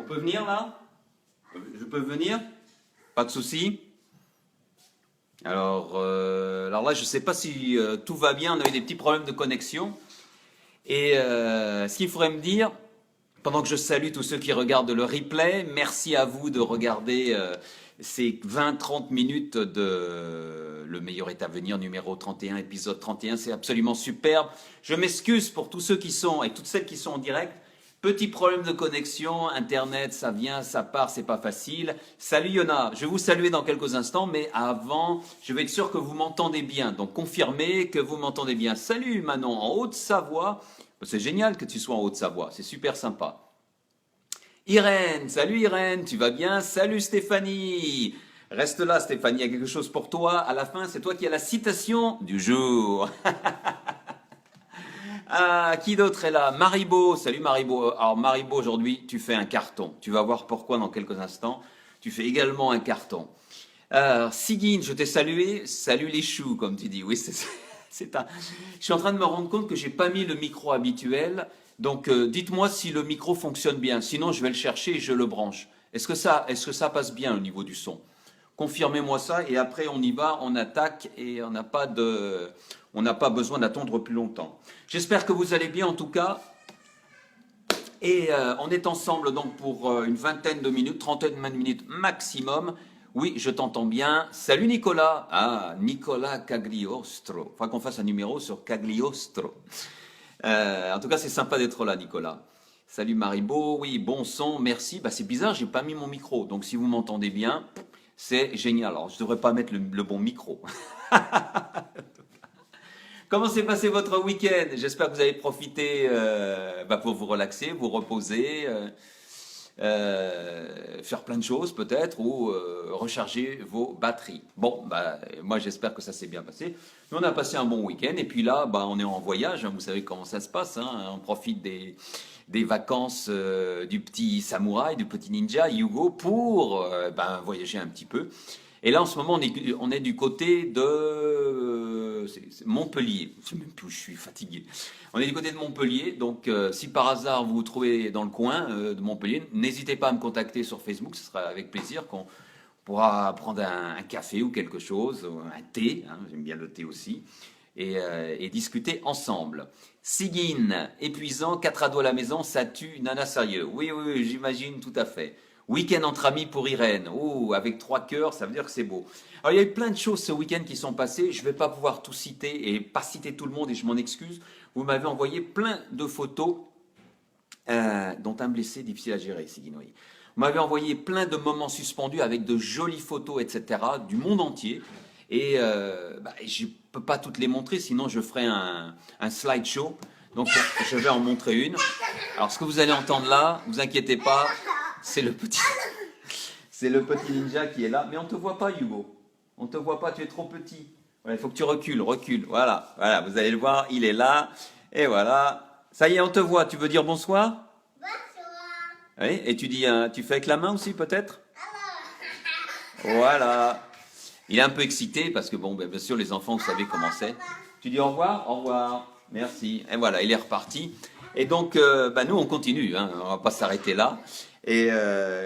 On peut venir là? Je peux venir? Pas de souci. Alors là, je ne sais pas si tout va bien. On a eu des petits problèmes de connexion. Et ce qu'il faudrait me dire, pendant que je salue tous ceux qui regardent le replay, merci à vous de regarder ces 20-30 minutes de Le meilleur est à venir, numéro 31, épisode 31. C'est absolument superbe. Je m'excuse pour tous ceux qui sont et toutes celles qui sont en direct. Petit problème de connexion, Internet, ça vient, ça part, c'est pas facile. Salut Yona, je vais vous saluer dans quelques instants, mais avant, je vais être sûr que vous m'entendez bien. Donc confirmez que vous m'entendez bien. Salut Manon, en Haute-Savoie. C'est génial que tu sois en Haute-Savoie, c'est super sympa. Irène, salut Irène, tu vas bien? Salut Stéphanie. Reste là Stéphanie, il y a quelque chose pour toi. À la fin, c'est toi qui as la citation du jour. Ah, qui d'autre est là? Maribo, salut Maribo. Alors Maribo, aujourd'hui, tu fais un carton. Tu vas voir pourquoi dans quelques instants. Tu fais également un carton. Sigine, je t'ai salué. Salut les choux, comme tu dis. Oui, c'est un... Je suis en train de me rendre compte que j'ai pas mis le micro habituel. Donc, dites-moi si le micro fonctionne bien. Sinon, je vais le chercher et je le branche. Est-ce que ça passe bien au niveau du son? Confirmez-moi ça et après on y va, on attaque et on n'a pas besoin d'attendre plus longtemps. J'espère que vous allez bien en tout cas. Et on est ensemble donc pour une vingtaine de minutes, trentaine de minutes maximum. Oui, je t'entends bien. Salut Nicolas. Ah, Nicolas Cagliostro. Il faudra qu'on fasse un numéro sur Cagliostro. En tout cas, c'est sympa d'être là, Nicolas. Salut Maribo. Oui, bon son, merci. Bah, c'est bizarre, j'ai pas mis mon micro. Donc si vous m'entendez bien, c'est génial. Alors, je devrais pas mettre le bon micro. Comment s'est passé votre week-end? J'espère que vous avez profité pour vous relaxer, vous reposer, faire plein de choses peut-être ou recharger vos batteries. Bon, moi j'espère que ça s'est bien passé. Nous on a passé un bon week-end et puis là, on est en voyage. Hein, vous savez comment ça se passe. Hein, on profite des vacances du petit samouraï, du petit ninja Hugo pour voyager un petit peu. Et là, en ce moment, on est du côté de Montpellier. Je sais même plus où je suis fatigué. On est du côté de Montpellier. Donc, si par hasard vous vous trouvez dans le coin de Montpellier, n'hésitez pas à me contacter sur Facebook. Ce sera avec plaisir qu'on pourra prendre un café ou quelque chose, un thé. Hein, j'aime bien le thé aussi. Et discuter ensemble. Sigine, épuisant, 4 ados à la maison, ça tue, nana sérieux. Oui, j'imagine tout à fait. Week-end entre amis pour Irène. Oh, avec 3 cœurs, ça veut dire que c'est beau. Alors, il y a eu plein de choses ce week-end qui sont passées. Je ne vais pas pouvoir tout citer et pas citer tout le monde et je m'en excuse. Vous m'avez envoyé plein de photos, dont un blessé difficile à gérer, Siginoï. Vous m'avez envoyé plein de moments suspendus avec de jolies photos, etc., du monde entier. Et je ne peux pas toutes les montrer, sinon je ferai un slideshow. Donc, je vais en montrer une. Alors, ce que vous allez entendre là, ne vous inquiétez pas. C'est le petit ninja qui est là. Mais on ne te voit pas, Hugo. On ne te voit pas, tu es trop petit. Il faut que tu recules. Voilà, vous allez le voir, il est là. Et voilà. Ça y est, on te voit. Tu veux dire bonsoir? Bonsoir. Oui, et tu fais avec la main aussi, peut-être? Voilà. Il est un peu excité parce que, bien sûr, les enfants, vous savez comment c'est. Tu dis au revoir? Au revoir. Merci. Et voilà, il est reparti. Et donc, nous, on continue. Hein, on ne va pas s'arrêter là. Et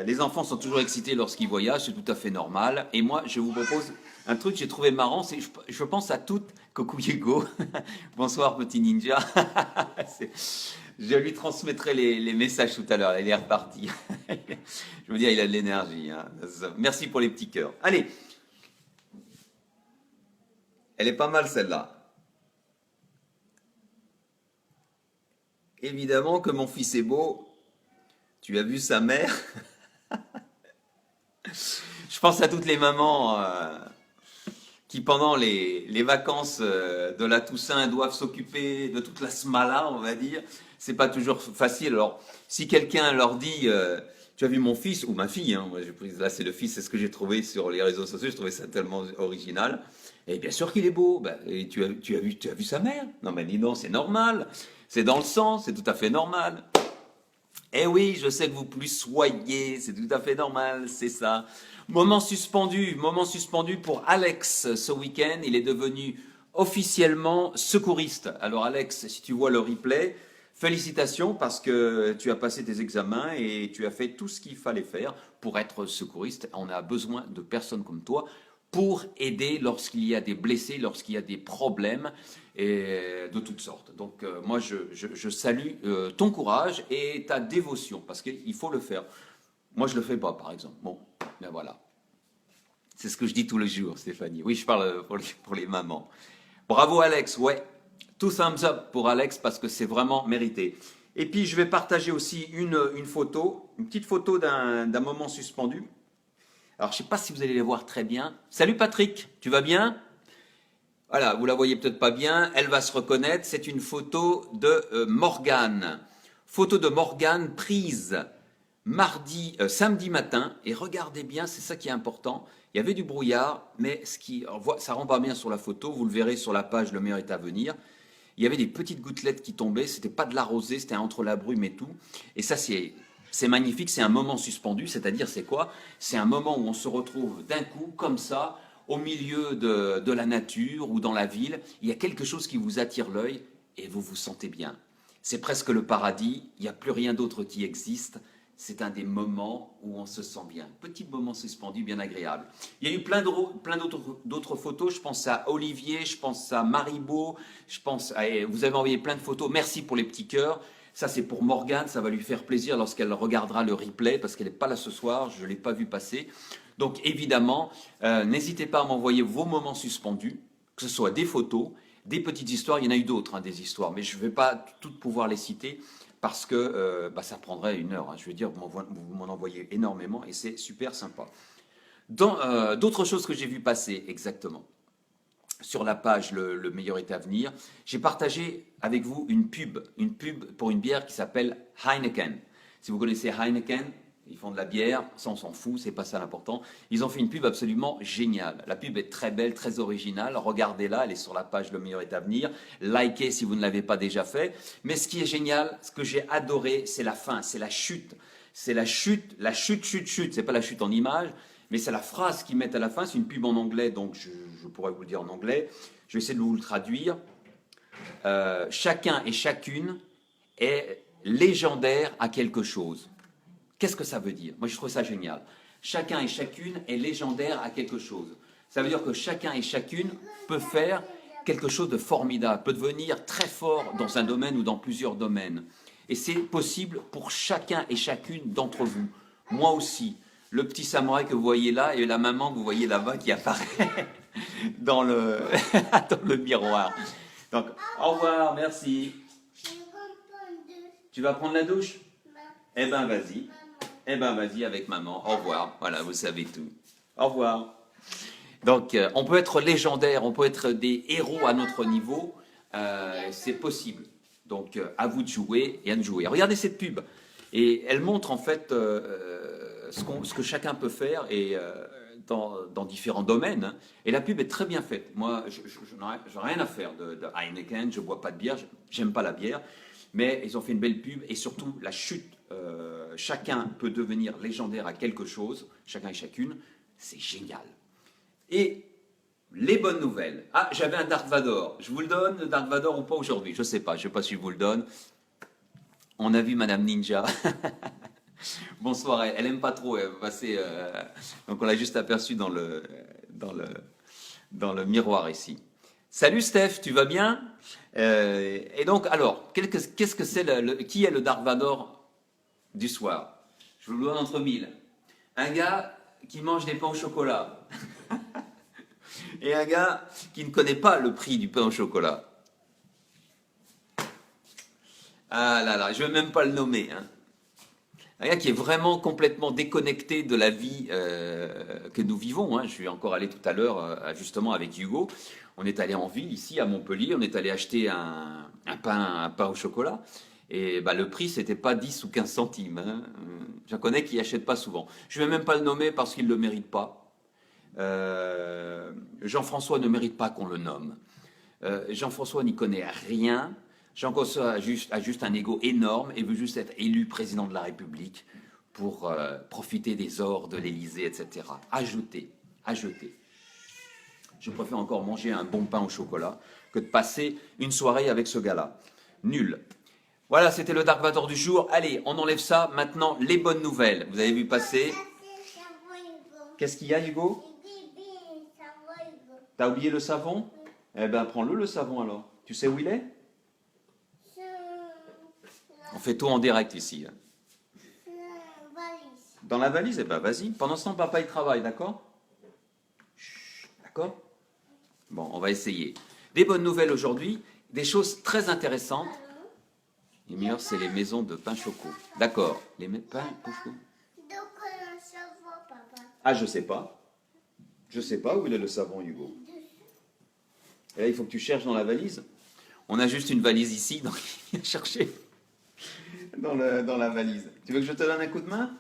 les enfants sont toujours excités lorsqu'ils voyagent, c'est tout à fait normal. Et moi, je vous propose un truc que j'ai trouvé marrant, c'est je pense à toutes. Coucou Hugo, bonsoir petit ninja. Je lui transmettrai les messages tout à l'heure, il est reparti. Je veux dire, il a de l'énergie. Hein. Merci pour les petits cœurs. Allez, elle est pas mal celle-là. Évidemment que mon fils est beau. Tu as vu sa mère? Je pense à toutes les mamans qui, pendant les vacances de la Toussaint, doivent s'occuper de toute la smala, on va dire. C'est pas toujours facile. Alors, si quelqu'un leur dit tu as vu mon fils ou ma fille, hein, moi, là c'est le fils, c'est ce que j'ai trouvé sur les réseaux sociaux, je trouvais ça tellement original. Et bien sûr qu'il est beau. Et tu as vu sa mère? Non, mais dis donc, c'est normal. C'est dans le sang, c'est tout à fait normal. Eh oui, je sais que vous plus soyez, c'est tout à fait normal, c'est ça. Moment suspendu pour Alex ce week-end. Il est devenu officiellement secouriste. Alors Alex, si tu vois le replay, Félicitations parce que tu as passé tes examens et tu as fait tout ce qu'il fallait faire pour être secouriste. On a besoin de personnes comme toi pour aider lorsqu'il y a des blessés, lorsqu'il y a des problèmes et de toutes sortes. Donc moi, je salue ton courage et ta dévotion parce qu'il faut le faire. Moi, je ne le fais pas, par exemple. Bon, ben voilà. C'est ce que je dis tous les jours, Stéphanie. Oui, je parle pour les mamans. Bravo, Alex. Ouais, tout thumbs up pour Alex parce que c'est vraiment mérité. Et puis, je vais partager aussi une photo, une petite photo d'un moment suspendu. Alors, je ne sais pas si vous allez les voir très bien. Salut Patrick, tu vas bien? Voilà, vous la voyez peut-être pas bien, elle va se reconnaître. C'est une photo de Morgane. Photo de Morgane prise samedi matin. Et regardez bien, c'est ça qui est important. Il y avait du brouillard, mais ça rend pas bien sur la photo. Vous le verrez sur la page Le meilleur est à venir. Il y avait des petites gouttelettes qui tombaient. C'était pas de la rosée, c'était entre la brume et tout. Et ça, c'est magnifique. C'est un moment suspendu. C'est-à-dire, c'est quoi? C'est un moment où on se retrouve d'un coup, comme ça, au milieu de la nature ou dans la ville. Il y a quelque chose qui vous attire l'œil et vous vous sentez bien. C'est presque le paradis. Il n'y a plus rien d'autre qui existe. C'est un des moments où on se sent bien. Petit moment suspendu, bien agréable. Il y a eu plein d'autres photos. Je pense à Olivier, je pense à Maribo, vous avez envoyé plein de photos. Merci pour les petits cœurs. Ça, c'est pour Morgane. Ça va lui faire plaisir lorsqu'elle regardera le replay parce qu'elle n'est pas là ce soir. Je ne l'ai pas vu passer. Donc, évidemment, n'hésitez pas à m'envoyer vos moments suspendus, que ce soit des photos, des petites histoires. Il y en a eu d'autres, hein, des histoires, mais je ne vais pas toutes pouvoir les citer parce que ça prendrait une heure. Hein. Je veux dire, vous m'en envoyez énormément et c'est super sympa. D'autres choses que j'ai vu passer exactement sur la page Le meilleur est à venir, j'ai partagé avec vous une pub pour une bière qui s'appelle Heineken. Si vous connaissez Heineken, ils font de la bière, ça on s'en fout, c'est pas ça l'important. Ils ont fait une pub absolument géniale. La pub est très belle, très originale. Regardez-la, elle est sur la page Le meilleur est à venir. Likez si vous ne l'avez pas déjà fait. Mais ce qui est génial, ce que j'ai adoré, c'est la fin, c'est la chute. C'est la chute. C'est pas la chute en image, mais c'est la phrase qu'ils mettent à la fin. C'est une pub en anglais, donc je pourrais vous le dire en anglais. Je vais essayer de vous le traduire. Chacun et chacune est légendaire à quelque chose. Qu'est-ce que ça veut dire? Moi, je trouve ça génial. Chacun et chacune est légendaire à quelque chose. Ça veut dire que chacun et chacune peut faire quelque chose de formidable, peut devenir très fort dans un domaine ou dans plusieurs domaines. Et c'est possible pour chacun et chacune d'entre vous. Moi aussi. Le petit samouraï que vous voyez là et la maman que vous voyez là-bas qui apparaît dans dans le miroir. Donc, au revoir, merci. Tu vas prendre la douche? Eh ben, vas-y. Eh ben, vas-y avec maman. Au revoir. Voilà, vous savez tout. Au revoir. Donc, on peut être légendaire, on peut être des héros à notre niveau. C'est possible. Donc, à vous de jouer et à de jouer. Regardez cette pub. Et elle montre en fait ce que chacun peut faire et dans différents domaines. Hein. Et la pub est très bien faite. Moi, je n'ai rien à faire de Heineken. Je ne bois pas de bière. J'aime pas la bière. Mais ils ont fait une belle pub et surtout la chute. Chacun peut devenir légendaire à quelque chose, chacun et chacune, c'est génial. Et les bonnes nouvelles. Ah, j'avais un Dark Vador. Je vous le donne, le Dark Vador ou pas aujourd'hui? Je ne sais pas si je vous le donne. On a vu Madame Ninja. Bonsoir, elle aime pas trop. Elle va passer, donc on l'a juste aperçu dans le miroir ici. Salut Steph, tu vas bien? Et donc, alors, qu'est-ce que c'est qui est le Dark Vador du soir? Je vous le donne entre mille. Un gars qui mange des pains au chocolat. Et un gars qui ne connaît pas le prix du pain au chocolat. Ah là là, je ne vais même pas le nommer. Hein. Un gars qui est vraiment complètement déconnecté de la vie que nous vivons. Hein. Je suis encore allé tout à l'heure, justement, avec Hugo. On est allé en ville, ici, à Montpellier. On est allé acheter un pain au chocolat. Et bah, le prix, c'était pas 10 ou 15 centimes. Hein. J'en connais qui n'achètent pas souvent. Je ne vais même pas le nommer parce qu'il ne le mérite pas. Jean-François ne mérite pas qu'on le nomme. Jean-François n'y connaît rien. Jean-François a juste un ego énorme et veut juste être élu président de la République pour profiter des ors de l'Élysée, etc. Ajouter. Je préfère encore manger un bon pain au chocolat que de passer une soirée avec ce gars-là. Nul. Voilà, c'était le Dark Vador du jour. Allez, on enlève ça. Maintenant, les bonnes nouvelles. Vous avez vu passer. Qu'est-ce qu'il y a, Hugo? T'as oublié le savon? Eh ben, prends-le, le savon, alors. Tu sais où il est? On fait tout en direct ici. Dans la valise? Eh ben, vas-y. Pendant ce temps, papa, il travaille, d'accord? D'accord? Bon, on va essayer. Des bonnes nouvelles aujourd'hui, des choses très intéressantes. Les meilleures, c'est les maisons de pain choco. D'accord. Les pains choco. Ah, je sais pas. Je sais pas où il est le savon, Hugo. Et là, il faut que tu cherches dans la valise. On a juste une valise ici, donc il vient chercher dans la valise. Tu veux que je te donne un coup de main?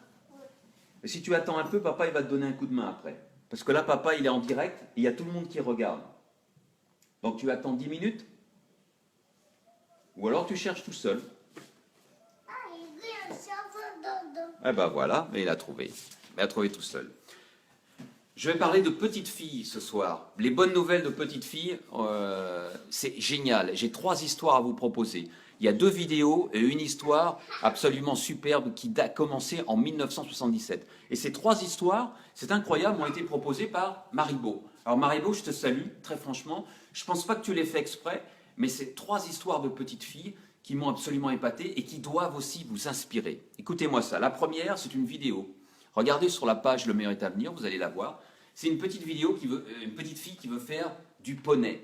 Et si tu attends un peu, papa, il va te donner un coup de main après. Parce que là, papa, il est en direct et il y a tout le monde qui regarde. Donc tu attends 10 minutes? Ou alors tu cherches tout seul. Eh ben voilà, mais il a trouvé. Il a trouvé tout seul. Je vais parler de petites filles ce soir. Les bonnes nouvelles de petites filles, c'est génial. J'ai 3 histoires à vous proposer. Il y a 2 vidéos et une histoire absolument superbe qui a commencé en 1977. Et ces 3 histoires, c'est incroyable, ont été proposées par Maribo. Alors Maribo, je te salue, très franchement. Je ne pense pas que tu l'aies fait exprès, mais c'est 3 histoires de petites filles qui m'ont absolument épaté et qui doivent aussi vous inspirer. Écoutez-moi ça. La première, c'est une vidéo. Regardez sur la page Le meilleur est à venir, vous allez la voir. C'est une petite une petite fille qui veut faire du poney.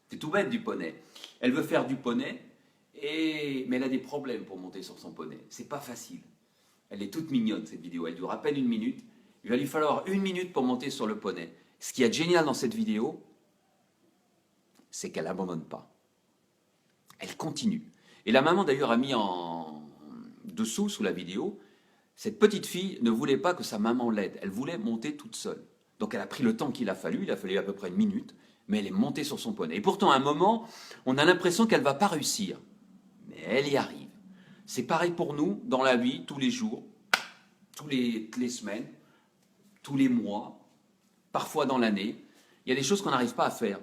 C'est tout bête du poney. Elle veut faire du poney, mais elle a des problèmes pour monter sur son poney. C'est pas facile. Elle est toute mignonne cette vidéo. Elle dure à peine 1 minute. Il va lui falloir 1 minute pour monter sur le poney. Ce qui est génial dans cette vidéo, c'est qu'elle n'abandonne pas. Elle continue. Et la maman d'ailleurs a mis en dessous, sous la vidéo, cette petite fille ne voulait pas que sa maman l'aide. Elle voulait monter toute seule. Donc elle a pris le temps qu'il a fallu. Il a fallu à peu près 1 minute. Mais elle est montée sur son poney. Et pourtant, à un moment, on a l'impression qu'elle ne va pas réussir. Mais elle y arrive. C'est pareil pour nous, dans la vie, tous les jours, toutes les semaines, tous les mois, parfois dans l'année. Il y a des choses qu'on n'arrive pas à faire.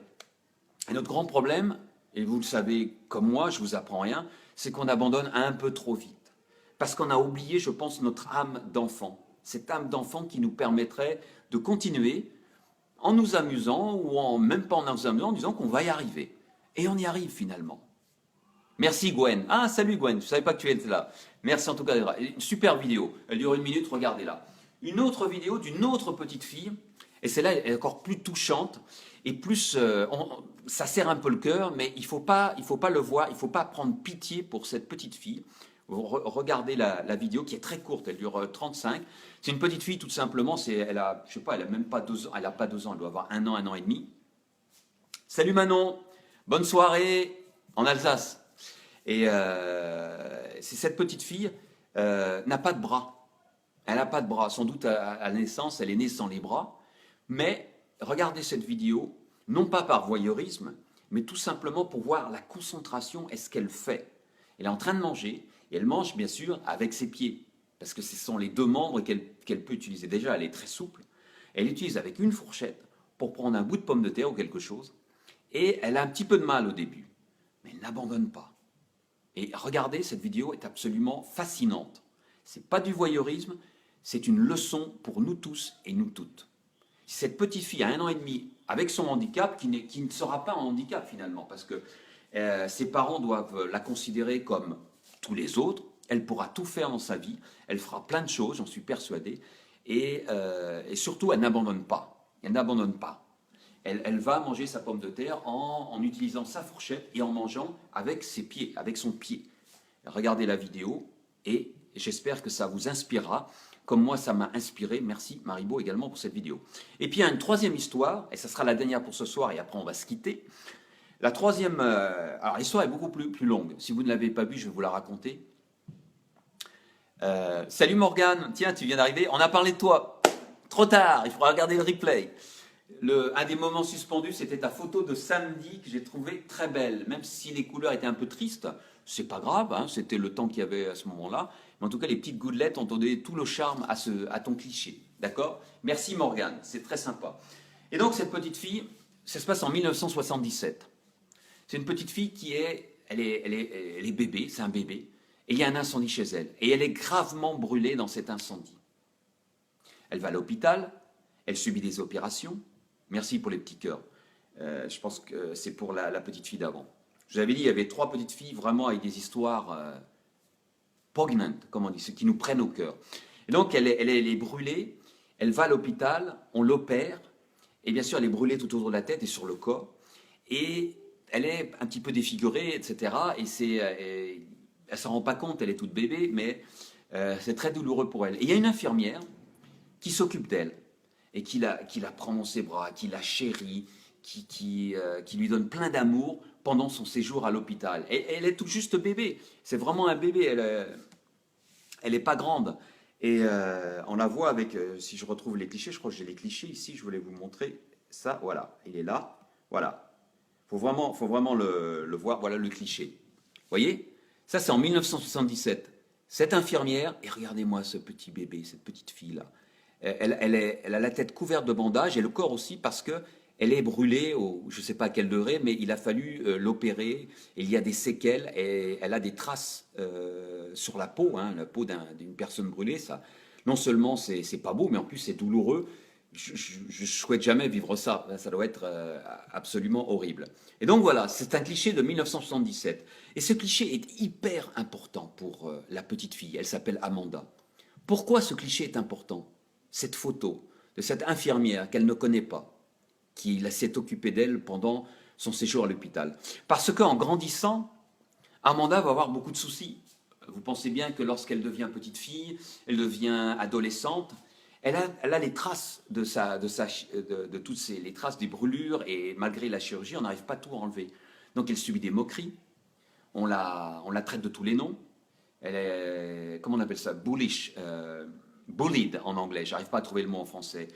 Et notre grand problème, et vous le savez comme moi, je ne vous apprends rien, c'est qu'on abandonne un peu trop vite. Parce qu'on a oublié, je pense, notre âme d'enfant. Cette âme d'enfant qui nous permettrait de continuer en nous amusant ou même pas en nous amusant, en disant qu'on va y arriver. Et on y arrive finalement. Merci Gwen. Ah, salut Gwen, je ne savais pas que tu étais là. Merci en tout cas d'être là. Une super vidéo, elle dure 1 minute, regardez-la. Une autre vidéo d'une autre petite fille, et celle-là est encore plus touchante, et plus, ça serre un peu le cœur, mais il ne faut pas le voir, il ne faut pas prendre pitié pour cette petite fille. Regardez la vidéo qui est très courte, elle dure 35. C'est une petite fille tout simplement, elle a, je sais pas, elle a même pas 2 ans, elle a pas 2 ans, elle doit avoir 1 an et demi. Salut Manon, bonne soirée en Alsace. Et c'est cette petite fille n'a pas de bras. Elle n'a pas de bras. Sans doute à la naissance, elle est née sans les bras. Mais regardez cette vidéo, non pas par voyeurisme, mais tout simplement pour voir la concentration et ce qu'elle fait. Elle est en train de manger, et elle mange bien sûr avec ses pieds, parce que ce sont les 2 membres qu'elle peut utiliser. Déjà, elle est très souple. Elle utilise avec une fourchette pour prendre un bout de pomme de terre ou quelque chose, et elle a un petit peu de mal au début, mais elle n'abandonne pas. Et regardez, cette vidéo est absolument fascinante. Ce n'est pas du voyeurisme, c'est une leçon pour nous tous et nous toutes. Cette petite fille a 1 an et demi, avec son handicap, qui ne sera pas un handicap finalement, parce que ses parents doivent la considérer comme tous les autres. Elle pourra tout faire dans sa vie, elle fera plein de choses, j'en suis persuadé, et surtout, elle n'abandonne pas. Elle n'abandonne pas. Elle va manger sa pomme de terre en utilisant sa fourchette et en mangeant avec ses pieds, avec son pied. Regardez la vidéo et j'espère que ça vous inspirera, comme moi ça m'a inspiré. Merci Maribo également pour cette vidéo. Et puis il y a une 3e histoire, et ça sera la dernière pour ce soir, et après on va se quitter. La 3e, alors l'histoire est beaucoup plus longue. Si vous ne l'avez pas vue, je vais vous la raconter. Salut Morgane, tiens, tu viens d'arriver. On a parlé de toi. Trop tard, il faudra regarder le replay. Un des moments suspendus, c'était ta photo de samedi que j'ai trouvée très belle. Même si les couleurs étaient un peu tristes, c'est pas grave, hein, c'était le temps qu'il y avait à ce moment-là. Mais en tout cas, les petites gouttelettes ont donné tout le charme à ton cliché. D'accord? Merci Morgane, c'est très sympa. Et donc, cette petite fille, ça se passe en 1977. C'est une petite fille elle est bébé, c'est un bébé. et il y a un incendie chez elle. Et elle est gravement brûlée dans cet incendie. Elle va à l'hôpital, elle subit des opérations. Merci pour les petits cœurs. Je pense que c'est pour la petite fille d'avant. Je vous avais dit, il y avait 3 petites filles vraiment avec des histoires poignantes, comme on dit, ce qui nous prennent au cœur. Et donc, elle est brûlée, elle va à l'hôpital, on l'opère, et bien sûr, elle est brûlée tout autour de la tête et sur le corps, et elle est un petit peu défigurée, etc. Et elle ne s'en rend pas compte, elle est toute bébé, mais c'est très douloureux pour elle. Et il y a une infirmière qui s'occupe d'elle, et qui la prend dans ses bras, qui la chérit, qui lui donne plein d'amour pendant son séjour à l'hôpital. Et elle est tout juste bébé, c'est vraiment un bébé, elle n'est pas grande. Et on la voit avec, si je retrouve les clichés, je crois que j'ai les clichés ici, je voulais vous montrer ça, voilà, il est là, voilà. Faut vraiment le voir, voilà le cliché. Vous voyez? Ça c'est en 1977. Cette infirmière, et regardez-moi ce petit bébé, cette petite fille-là, elle a la tête couverte de bandages et le corps aussi parce que elle est brûlée, je ne sais pas à quel degré, mais il a fallu l'opérer. Il y a des séquelles et elle a des traces sur la peau d'une personne brûlée. Ça, non seulement c'est pas beau, mais en plus c'est douloureux. Je ne souhaite jamais vivre ça. Ça doit être absolument horrible. Et donc voilà, c'est un cliché de 1977. Et ce cliché est hyper important pour la petite fille. Elle s'appelle Amanda. Pourquoi ce cliché est important? Cette photo de cette infirmière qu'elle ne connaît pas, qui s'est occupée d'elle pendant son séjour à l'hôpital. Parce qu'en grandissant, Amanda va avoir beaucoup de soucis. Vous pensez bien que lorsqu'elle devient petite fille, elle devient adolescente, elle a les traces de toutes les traces des brûlures, et malgré la chirurgie, on n'arrive pas à tout enlever. Donc elle subit des moqueries, on la traite de tous les noms, elle est, comment on appelle ça, bullish, bullied en anglais, j'arrive pas à trouver le mot en français.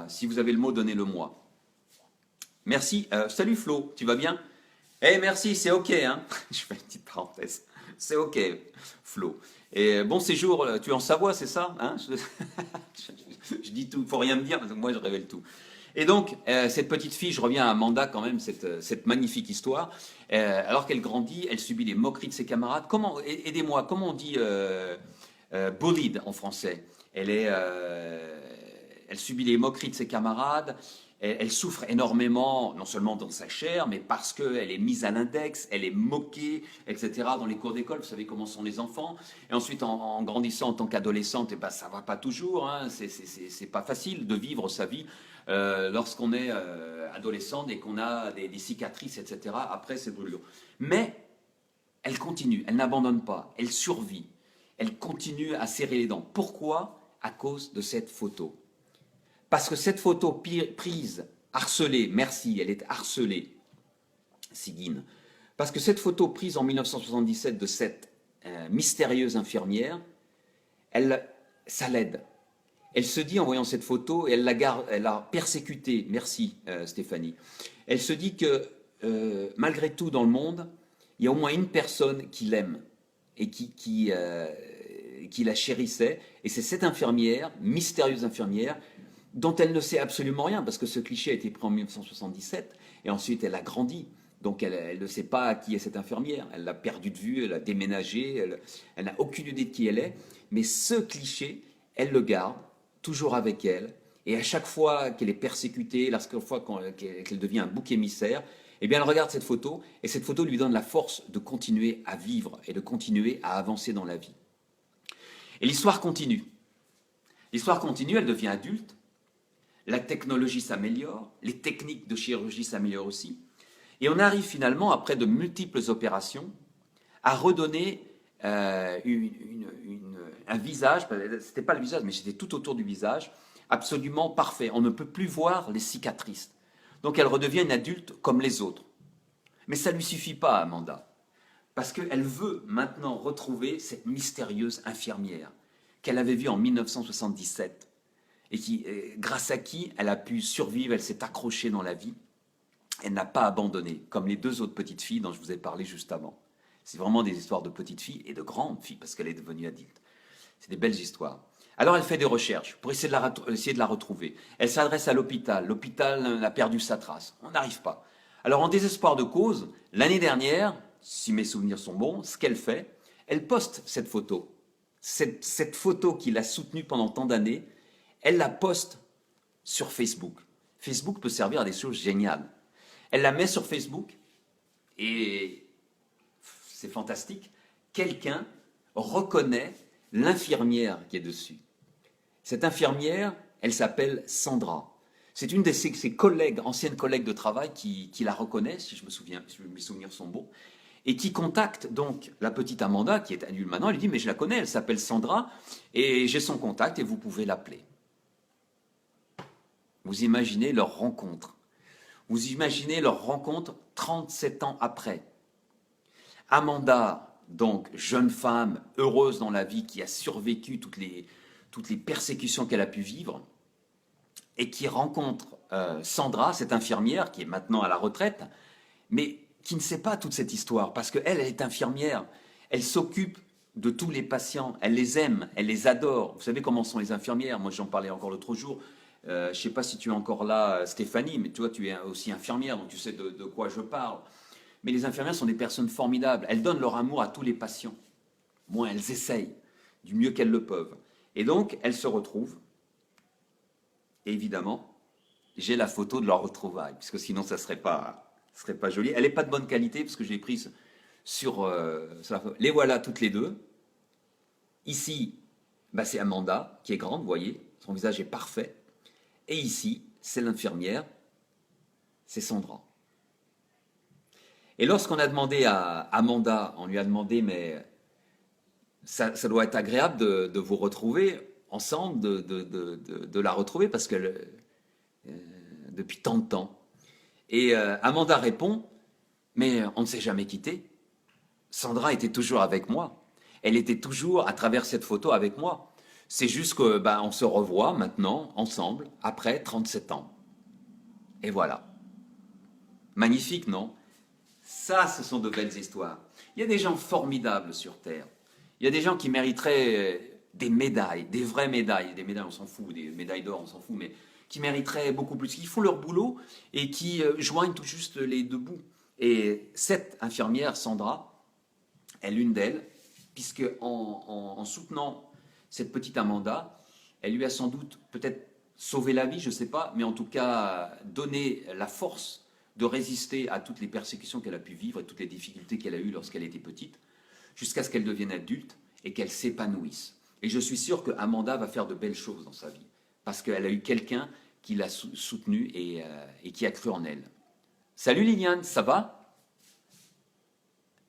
Si vous avez le mot, donnez-le-moi. Merci. Salut Flo, tu vas bien? Eh merci, c'est ok, hein. Je fais une petite parenthèse. C'est ok, Flo. Et bon séjour, tu es en Savoie, c'est ça, hein? Je dis tout, faut rien me dire, parce que moi je révèle tout. Et donc, cette petite fille, je reviens à Amanda quand même, cette magnifique histoire. Alors qu'elle grandit, elle subit les moqueries de ses camarades. Aidez-moi, comment on dit bullied en français? Elle subit les moqueries de ses camarades. Elle souffre énormément, non seulement dans sa chair, mais parce qu'elle est mise à l'index, elle est moquée, etc. Dans les cours d'école, vous savez comment sont les enfants. Et ensuite, en grandissant en tant qu'adolescente, ça ne va pas toujours. Hein. C'est pas facile de vivre sa vie lorsqu'on est adolescente et qu'on a des cicatrices, etc. après ces brûlures. Mais elle continue, elle n'abandonne pas, elle survit. Elle continue à serrer les dents. Pourquoi? À cause de cette photo. Parce que cette photo prise, harcelée, merci, elle est harcelée, Sigyn. Parce que cette photo prise en 1977 de cette mystérieuse infirmière, ça l'aide. Elle se dit en voyant cette photo, et elle l'a persécutée, merci Stéphanie, elle se dit que malgré tout dans le monde, il y a au moins une personne qui l'aime et qui la chérissait, et c'est cette infirmière, mystérieuse infirmière, dont elle ne sait absolument rien, parce que ce cliché a été pris en 1977, et ensuite elle a grandi. Donc elle ne sait pas qui est cette infirmière, elle l'a perdue de vue, elle a déménagé, elle n'a aucune idée de qui elle est, mais ce cliché, elle le garde, toujours avec elle, et à chaque fois qu'elle est persécutée, qu'elle devient un bouc émissaire, eh bien elle regarde cette photo, et cette photo lui donne la force de continuer à vivre, et de continuer à avancer dans la vie. Et l'histoire continue. L'histoire continue, elle devient adulte, la technologie s'améliore, les techniques de chirurgie s'améliorent aussi, et on arrive finalement, après de multiples opérations, à redonner un visage, c'était pas le visage, mais c'était tout autour du visage, absolument parfait. On ne peut plus voir les cicatrices. Donc elle redevient une adulte comme les autres. Mais ça ne lui suffit pas, Amanda, parce qu'elle veut maintenant retrouver cette mystérieuse infirmière qu'elle avait vue en 1977, et grâce à qui elle a pu survivre, elle s'est accrochée dans la vie, elle n'a pas abandonné, comme les 2 autres petites filles dont je vous ai parlé juste avant. C'est vraiment des histoires de petites filles et de grandes filles, parce qu'elle est devenue adulte. C'est des belles histoires. Alors elle fait des recherches pour essayer de la retrouver. Elle s'adresse à l'hôpital. L'hôpital a perdu sa trace. On n'arrive pas. Alors en désespoir de cause, l'année dernière, si mes souvenirs sont bons, ce qu'elle fait, elle poste cette photo. Cette photo qu'il a soutenue pendant tant d'années, elle la poste sur Facebook. Facebook peut servir à des choses géniales. Elle la met sur Facebook et c'est fantastique. Quelqu'un reconnaît l'infirmière qui est dessus. Cette infirmière, elle s'appelle Sandra. C'est une de ses collègues, anciennes collègues de travail qui la reconnaît, si mes souvenirs sont bons, et qui contacte donc la petite Amanda, qui est adulte maintenant. Elle lui dit, mais je la connais, elle s'appelle Sandra, et j'ai son contact, et vous pouvez l'appeler. Vous imaginez leur rencontre. Vous imaginez leur rencontre 37 ans après. Amanda, donc jeune femme, heureuse dans la vie, qui a survécu toutes les persécutions qu'elle a pu vivre, et qui rencontre Sandra, cette infirmière, qui est maintenant à la retraite, mais qui ne sait pas toute cette histoire, parce qu'elle, elle est infirmière, elle s'occupe de tous les patients, elle les aime, elle les adore. Vous savez comment sont les infirmières, moi j'en parlais encore l'autre jour, je ne sais pas si tu es encore là, Stéphanie, mais toi tu es aussi infirmière, donc tu sais de quoi je parle. Mais les infirmières sont des personnes formidables, elles donnent leur amour à tous les patients. Bon, elles essayent du mieux qu'elles le peuvent. Et donc, elles se retrouvent, et évidemment, j'ai la photo de leur retrouvaille, puisque sinon ça ne serait pas joli. Elle n'est pas de bonne qualité, parce que je l'ai prise sur la photo. Les voilà toutes les deux. Ici, bah, c'est Amanda, qui est grande, vous voyez, son visage est parfait. Et ici, c'est l'infirmière, c'est Sandra. Et lorsqu'on a demandé à Amanda, on lui a demandé, mais ça doit être agréable de vous retrouver ensemble, de la retrouver, parce que depuis tant de temps. Et Amanda répond, mais on ne s'est jamais quitté. Sandra était toujours avec moi. Elle était toujours à travers cette photo avec moi. C'est juste que on se revoit maintenant, ensemble, après 37 ans. Et voilà. Magnifique, non? Ça, ce sont de belles histoires. Il y a des gens formidables sur Terre. Il y a des gens qui mériteraient des médailles, des vraies médailles. Des médailles, on s'en fout, des médailles d'or, on s'en fout, mais qui mériteraient beaucoup plus, qui font leur boulot et qui joignent tout juste les deux bouts. Et cette infirmière, Sandra, est l'une d'elles, puisque en soutenant cette petite Amanda, elle lui a sans doute peut-être sauvé la vie, je ne sais pas, mais en tout cas donné la force de résister à toutes les persécutions qu'elle a pu vivre et toutes les difficultés qu'elle a eues lorsqu'elle était petite, jusqu'à ce qu'elle devienne adulte et qu'elle s'épanouisse. Et je suis sûr que Amanda va faire de belles choses dans sa vie, parce qu'elle a eu quelqu'un qui l'a soutenue et qui a cru en elle. Salut Liliane, ça va?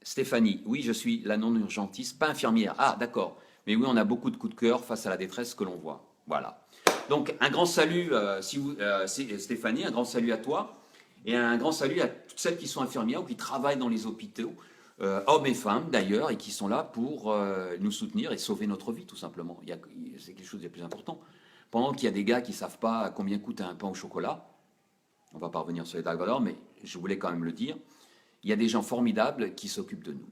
Stéphanie, oui, je suis la non-urgentiste, pas infirmière. Ah, d'accord. Mais oui, on a beaucoup de coups de cœur face à la détresse que l'on voit. Voilà. Donc, un grand salut, Stéphanie, un grand salut à toi. Et un grand salut à toutes celles qui sont infirmières ou qui travaillent dans les hôpitaux, hommes et femmes d'ailleurs, et qui sont là pour nous soutenir et sauver notre vie, tout simplement. C'est quelque chose de plus important. Pendant qu'il y a des gars qui ne savent pas combien coûte un pain au chocolat, on ne va pas revenir sur les dark valeurs, mais je voulais quand même le dire, il y a des gens formidables qui s'occupent de nous.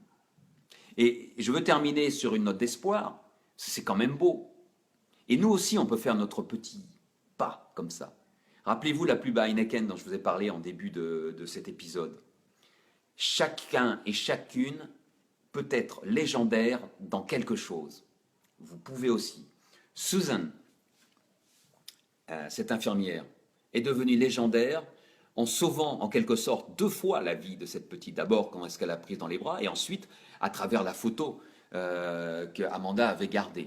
Et je veux terminer sur une note d'espoir, c'est quand même beau. Et nous aussi, on peut faire notre petit pas comme ça. Rappelez-vous la pub à Heineken dont je vous ai parlé en début de cet épisode. Chacun et chacune peut être légendaire dans quelque chose. Vous pouvez aussi. Susan, cette infirmière, est devenue légendaire en sauvant en quelque sorte 2 fois la vie de cette petite. D'abord, quand est-ce qu'elle a prise dans les bras, et ensuite, à travers la photo qu'Amanda avait gardée.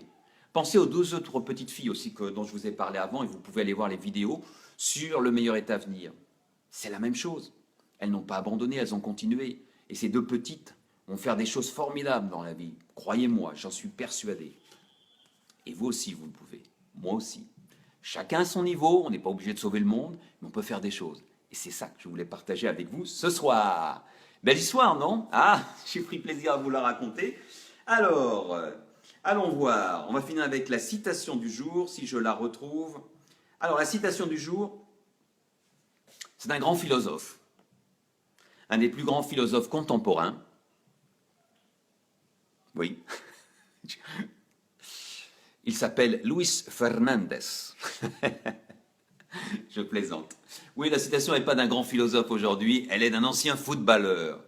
Pensez aux 2 autres petites filles aussi dont je vous ai parlé avant, et vous pouvez aller voir les vidéos sur le meilleur est à venir. C'est la même chose. Elles n'ont pas abandonné, elles ont continué. Et ces 2 petites vont faire des choses formidables dans la vie. Croyez-moi, j'en suis persuadé. Et vous aussi, vous le pouvez. Moi aussi. Chacun à son niveau, on n'est pas obligé de sauver le monde, mais on peut faire des choses. Et c'est ça que je voulais partager avec vous ce soir. Belle histoire, non? Ah, j'ai pris plaisir à vous la raconter. Alors, allons voir. On va finir avec la citation du jour, si je la retrouve. Alors, la citation du jour, c'est d'un grand philosophe. Un des plus grands philosophes contemporains. Oui. Il s'appelle Luis Fernandez. Je plaisante. Oui, la citation n'est pas d'un grand philosophe aujourd'hui, elle est d'un ancien footballeur,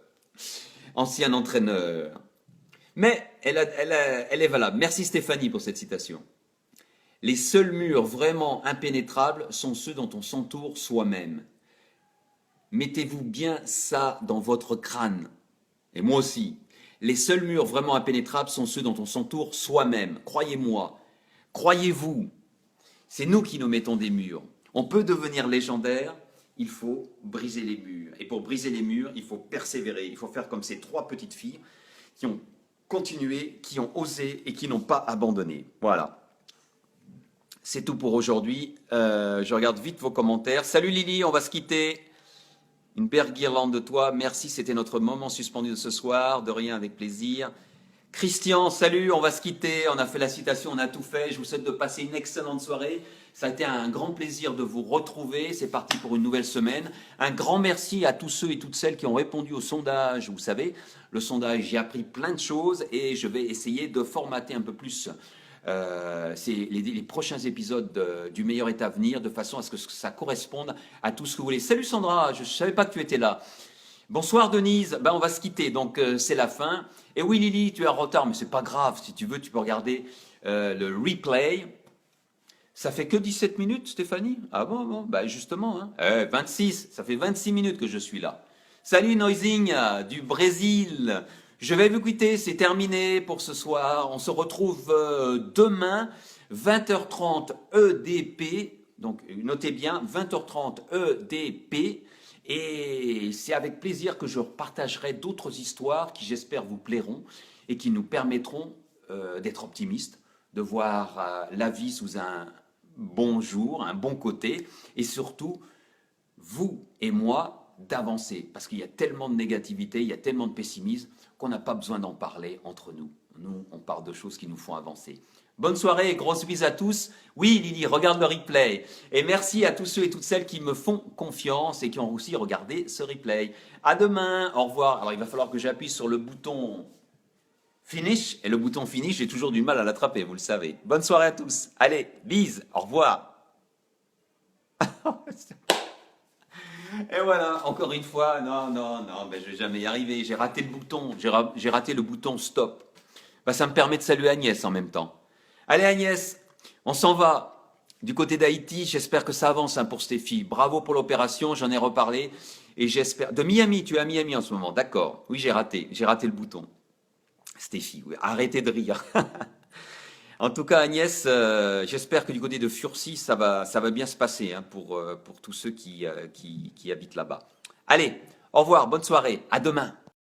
ancien entraîneur. Mais elle est valable. Merci Stéphanie pour cette citation. Les seuls murs vraiment impénétrables sont ceux dont on s'entoure soi-même. Mettez-vous bien ça dans votre crâne. Et moi aussi. Les seuls murs vraiment impénétrables sont ceux dont on s'entoure soi-même. Croyez-moi. Croyez-vous. C'est nous qui nous mettons des murs. On peut devenir légendaire, il faut briser les murs. Et pour briser les murs, il faut persévérer. Il faut faire comme ces 3 petites filles qui ont continué, qui ont osé et qui n'ont pas abandonné. Voilà. C'est tout pour aujourd'hui. Je regarde vite vos commentaires. Salut Lily, on va se quitter. Une belle guirlande de toi. Merci, c'était notre moment suspendu de ce soir. De rien, avec plaisir. Christian, salut, on va se quitter. On a fait la citation, on a tout fait. Je vous souhaite de passer une excellente soirée. Ça a été un grand plaisir de vous retrouver. C'est parti pour une nouvelle semaine. Un grand merci à tous ceux et toutes celles qui ont répondu au sondage. Vous savez, le sondage, j'ai appris plein de choses et je vais essayer de formater un peu plus les prochains épisodes du meilleur est à venir, de façon à ce que ça corresponde à tout ce que vous voulez. Salut Sandra, je ne savais pas que tu étais là. Bonsoir Denise, on va se quitter, donc c'est la fin. Et oui Lily, tu es en retard, mais c'est pas grave, si tu veux, tu peux regarder le replay. Ça fait que 17 minutes Stéphanie? Ah bon, justement, hein. 26, ça fait 26 minutes que je suis là. Salut Noising du Brésil. Je vais vous quitter, c'est terminé pour ce soir. On se retrouve demain, 20h30 EDP. Donc notez bien, 20h30 EDP. Et c'est avec plaisir que je partagerai d'autres histoires qui, j'espère, vous plairont et qui nous permettront d'être optimistes, de voir la vie sous un bon jour, un bon côté, et surtout, vous et moi, d'avancer. Parce qu'il y a tellement de négativité, il y a tellement de pessimisme qu'on n'a pas besoin d'en parler entre nous. Nous, on parle de choses qui nous font avancer. Bonne soirée, grosse bise à tous. Oui, Lily, regarde le replay. Et merci à tous ceux et toutes celles qui me font confiance et qui ont aussi regardé ce replay. À demain, au revoir. Alors, il va falloir que j'appuie sur le bouton finish. Et le bouton finish, j'ai toujours du mal à l'attraper, vous le savez. Bonne soirée à tous. Allez, bise, au revoir. Et voilà, encore une fois, non, je vais jamais y arriver. J'ai raté le bouton, j'ai raté le bouton stop. Ça me permet de saluer Agnès en même temps. Allez Agnès, on s'en va du côté d'Haïti. J'espère que ça avance pour Stéphie. Bravo pour l'opération, j'en ai reparlé. Et j'espère... De Miami, tu es à Miami en ce moment, d'accord. Oui, j'ai raté le bouton. Stéphie, oui, arrêtez de rire. En tout cas, Agnès, j'espère que du côté de Furcy, ça va bien se passer pour tous ceux qui habitent là-bas. Allez, au revoir, bonne soirée, à demain.